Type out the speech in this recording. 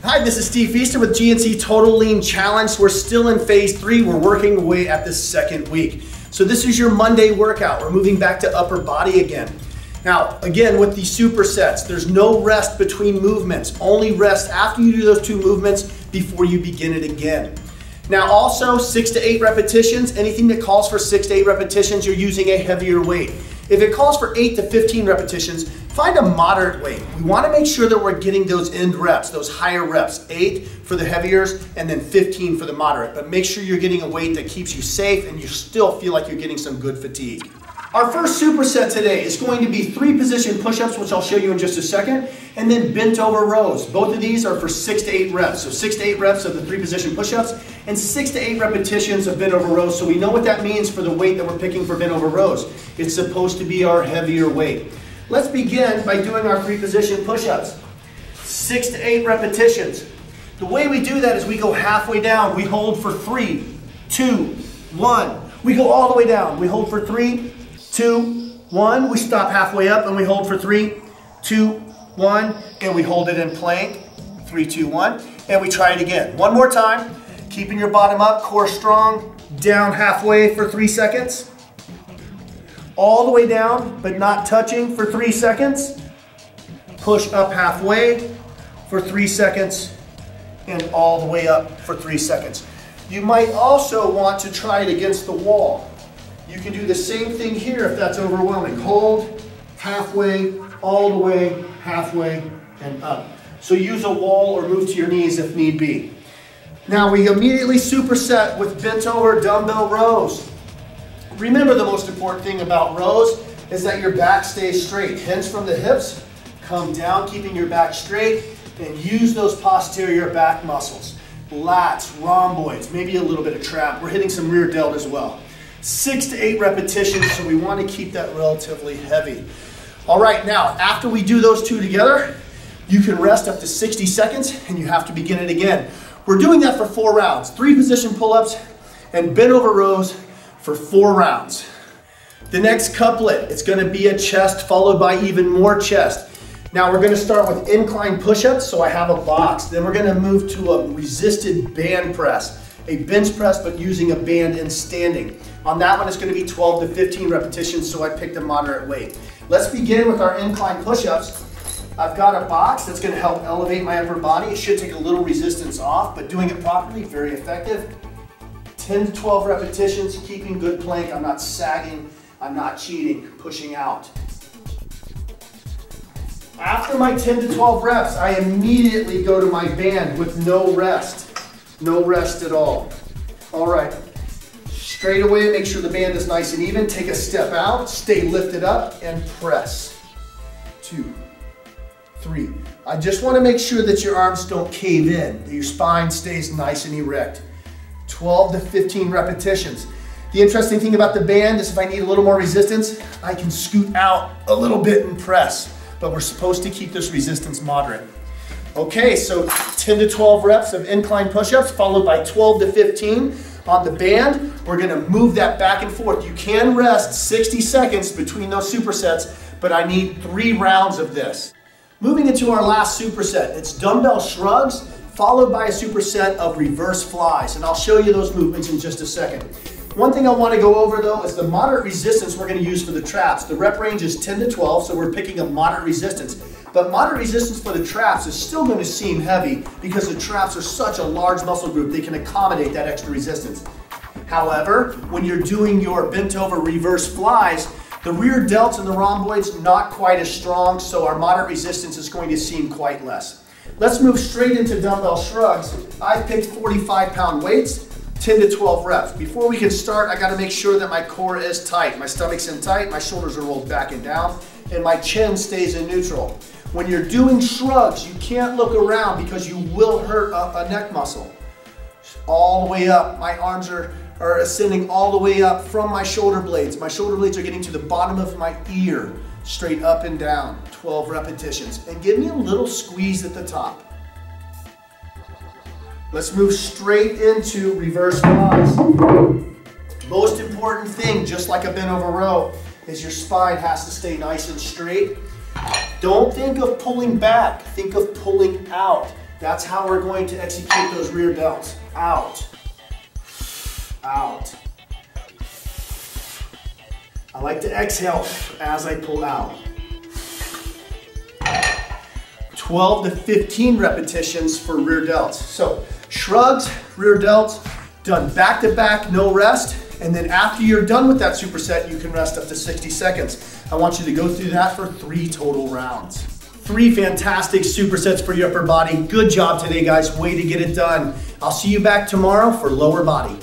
Hi, this is Steve Pfiester with GNC Total Lean Challenge. We're still in phase 3. We're working away at the second week. So this is your Monday workout. We're moving back to upper body again. Now, again, with the supersets, there's no rest between movements. Only rest after you do those 2 movements before you begin it again. Now also, 6 to 8 repetitions. Anything that calls for 6 to 8 repetitions, you're using a heavier weight. If it calls for 8 to 15 repetitions, find a moderate weight. We want to make sure that we're getting those end reps, those higher reps. 8 for the heaviers and then 15 for the moderate. But make sure you're getting a weight that keeps you safe and you still feel like you're getting some good fatigue. Our first superset today is going to be 3 position push-ups, which I'll show you in just a second, and then bent over rows. Both of these are for 6 to 8 reps. So 6 to 8 reps of the 3 position push-ups and 6 to 8 repetitions of bent over rows. So we know what that means for the weight that we're picking for bent over rows. It's supposed to be our heavier weight. Let's begin by doing our 3 position push-ups. 6 to 8 repetitions. The way we do that is we go halfway down. We hold for 3, 2, 1. We go all the way down. We hold for 3, 2, 1. We stop halfway up and we hold for 3, 2, 1. And we hold it in plank. 3, 2, 1. And we try it again. One more time. Keeping your bottom up, core strong. Down halfway for 3 seconds. All the way down, but not touching for 3 seconds. Push up halfway for 3 seconds. And all the way up for 3 seconds. You might also want to try it against the wall. You can do the same thing here if that's overwhelming. Hold, halfway, all the way, halfway, and up. So use a wall or move to your knees if need be. Now we immediately superset with bent over dumbbell rows. Remember, the most important thing about rows is that your back stays straight. Hinge from the hips, come down keeping your back straight, and use those posterior back muscles. Lats, rhomboids, maybe a little bit of trap. We're hitting some rear delt as well. 6 to 8 repetitions, so we want to keep that relatively heavy. All right, now after we do those 2 together, you can rest up to 60 seconds and you have to begin it again. We're doing that for 4 rounds, 3 position pull-ups and bent over rows for 4 rounds. The next couplet, it's going to be a chest followed by even more chest. Now we're going to start with incline push-ups, so I have a box. Then we're going to move to a resisted band press. A bench press, but using a band and standing. On that one, it's going to be 12 to 15 repetitions, so I picked a moderate weight. Let's begin with our incline push-ups. I've got a box that's going to help elevate my upper body. It should take a little resistance off, but doing it properly, very effective. 10 to 12 repetitions, keeping good plank. I'm not sagging, I'm not cheating, pushing out. After my 10 to 12 reps, I immediately go to my band with no rest. No rest at all. All right, straight away, make sure the band is nice and even. Take a step out, stay lifted up, and press. 2, 3. I just want to make sure that your arms don't cave in, that your spine stays nice and erect. 12 to 15 repetitions. The interesting thing about the band is if I need a little more resistance, I can scoot out a little bit and press, but we're supposed to keep this resistance moderate. Okay, so 10 to 12 reps of incline push-ups followed by 12 to 15 on the band. We're gonna move that back and forth. You can rest 60 seconds between those supersets, but I need 3 rounds of this. Moving into our last superset, it's dumbbell shrugs followed by a superset of reverse flies, and I'll show you those movements in just a second. One thing I want to go over though is the moderate resistance we're going to use for the traps. The rep range is 10 to 12, so we're picking a moderate resistance. But moderate resistance for the traps is still going to seem heavy because the traps are such a large muscle group, they can accommodate that extra resistance. However, when you're doing your bent over reverse flies, the rear delts and the rhomboids not quite as strong, so our moderate resistance is going to seem quite less. Let's move straight into dumbbell shrugs. I picked 45-pound weights. 10 to 12 reps. Before we can start, I got to make sure that my core is tight. My stomach's in tight, my shoulders are rolled back and down, and my chin stays in neutral. When you're doing shrugs, you can't look around because you will hurt a neck muscle. All the way up. My arms are ascending all the way up from my shoulder blades. My shoulder blades are getting to the bottom of my ear, straight up and down. 12 repetitions. And give me a little squeeze at the top. Let's move straight into reverse flies. Most important thing, just like a bent over row, is your spine has to stay nice and straight. Don't think of pulling back, think of pulling out. That's how we're going to execute those rear delts. Out, out. I like to exhale as I pull out. 12 to 15 repetitions for rear delts. So shrugs, rear delts, done back to back, no rest. And then after you're done with that superset, you can rest up to 60 seconds. I want you to go through that for 3 total rounds. 3 fantastic supersets for your upper body. Good job today, guys. Way to get it done. I'll see you back tomorrow for lower body.